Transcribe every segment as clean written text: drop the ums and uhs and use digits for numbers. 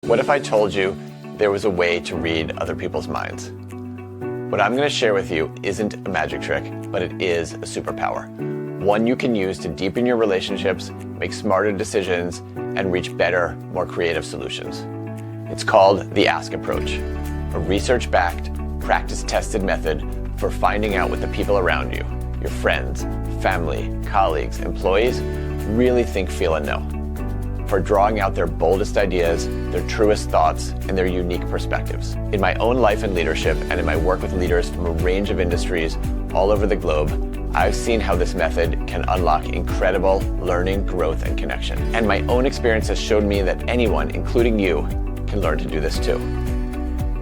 What if I told you there was a way to read other people's minds? What I'm going to share with you isn't a magic trick, but it is a superpower. One you can use to deepen your relationships, make smarter decisions, and reach better, more creative solutions. It's called the Ask approach, a research-backed, practice-tested method for finding out what the people around you, your friends, family, colleagues, employees, really think, feel, and know. For drawing out their boldest ideas, their truest thoughts, and their unique perspectives. In my own life and leadership, and in my work with leaders from a range of industries all over the globe, I've seen how this method can unlock incredible learning, growth, and connection. And my own experience has showed me that anyone, including you, can learn to do this too.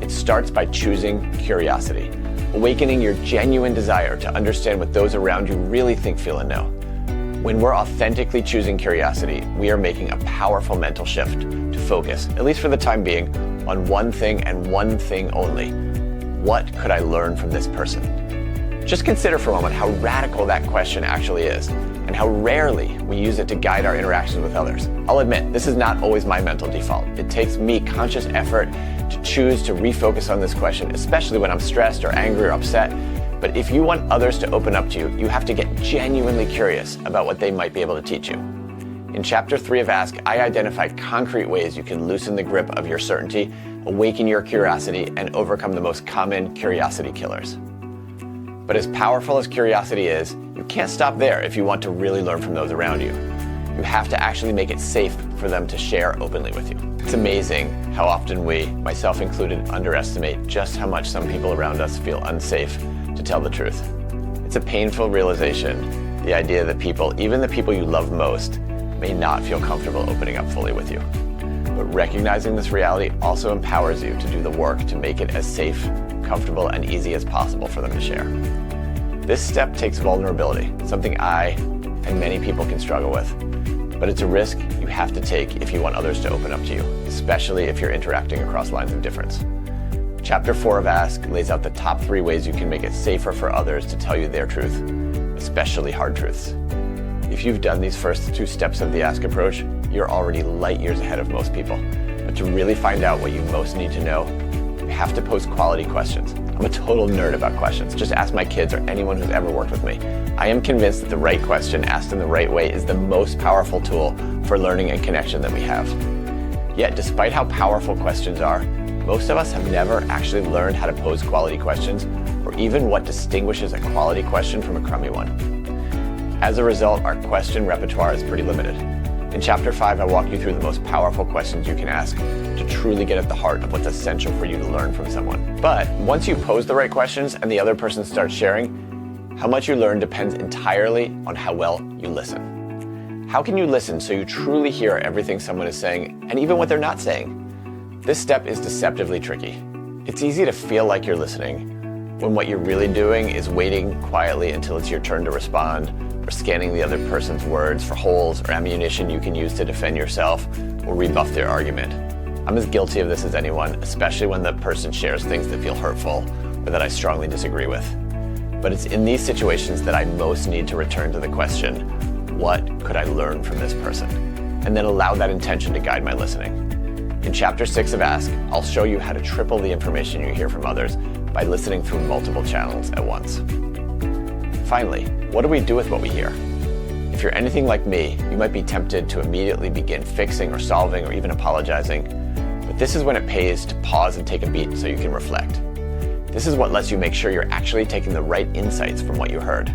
It starts by choosing curiosity, awakening your genuine desire to understand what those around you really think, feel, and know. When we're authentically choosing curiosity, we are making a powerful mental shift to focus, at least for the time being, on one thing and one thing only. What could I learn from this person? Just consider for a moment how radical that question actually is, and how rarely we use it to guide our interactions with others. I'll admit, this is not always my mental default. It takes me conscious effort to choose to refocus on this question, especially when I'm stressed or angry or upset. But if you want others to open up to you, you have to get genuinely curious about what they might be able to teach you. In Chapter 3 of Ask, I identified concrete ways you can loosen the grip of your certainty, awaken your curiosity, and overcome the most common curiosity killers. But as powerful as curiosity is, you can't stop there if you want to really learn from those around you. You have to actually make it safe for them to share openly with you. It's amazing how often we, myself included, underestimate just how much some people around us feel unsafe to tell the truth. It's a painful realization, the idea that people, even the people you love most, may not feel comfortable opening up fully with you. But recognizing this reality also empowers you to do the work to make it as safe, comfortable, and easy as possible for them to share. This step takes vulnerability, something I and many people can struggle with. But it's a risk you have to take if you want others to open up to you, especially if you're interacting across lines of difference. Chapter 4 of Ask lays out the top 3 ways you can make it safer for others to tell you their truth, especially hard truths. If you've done these first 2 steps of the Ask approach, you're already light years ahead of most people. But to really find out what you most need to know, you have to pose quality questions. I'm a total nerd about questions. Just ask my kids or anyone who's ever worked with me. I am convinced that the right question asked in the right way is the most powerful tool for learning and connection that we have. Yet, despite how powerful questions are, most of us have never actually learned how to pose quality questions, or even what distinguishes a quality question from a crummy one. As a result, our question repertoire is pretty limited. In Chapter 5, I walk you through the most powerful questions you can ask to truly get at the heart of what's essential for you to learn from someone. But once you pose the right questions and the other person starts sharing, how much you learn depends entirely on how well you listen. How can you listen so you truly hear everything someone is saying, and even what they're not saying? This step is deceptively tricky. It's easy to feel like you're listening when what you're really doing is waiting quietly until it's your turn to respond, or scanning the other person's words for holes or ammunition you can use to defend yourself or rebuff their argument. I'm as guilty of this as anyone, especially when the person shares things that feel hurtful or that I strongly disagree with. But it's in these situations that I most need to return to the question, what could I learn from this person? And then allow that intention to guide my listening. In Chapter 6 of Ask, I'll show you how to triple the information you hear from others by listening through multiple channels at once. Finally, what do we do with what we hear? If you're anything like me, you might be tempted to immediately begin fixing or solving or even apologizing. But this is when it pays to pause and take a beat so you can reflect. This is what lets you make sure you're actually taking the right insights from what you heard.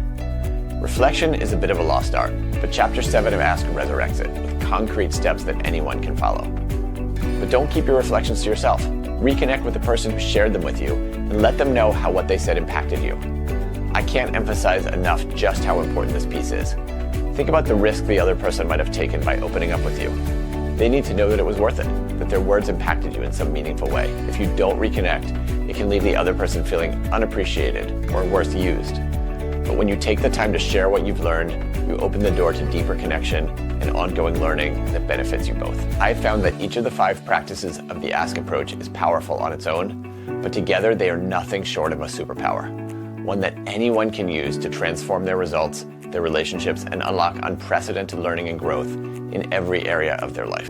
Reflection is a bit of a lost art, but Chapter 7 of Ask resurrects it with concrete steps that anyone can follow. But don't keep your reflections to yourself. Reconnect with the person who shared them with you and let them know how what they said impacted you. I can't emphasize enough just how important this piece is. Think about the risk the other person might have taken by opening up with you. They need to know that it was worth it, that their words impacted you in some meaningful way. If you don't reconnect, it can leave the other person feeling unappreciated or worse, used. But when you take the time to share what you've learned, you open the door to deeper connection and ongoing learning that benefits you both. I've found that each of the 5 practices of the Ask approach is powerful on its own, but together they are nothing short of a superpower, one that anyone can use to transform their results, their relationships, and unlock unprecedented learning and growth in every area of their life.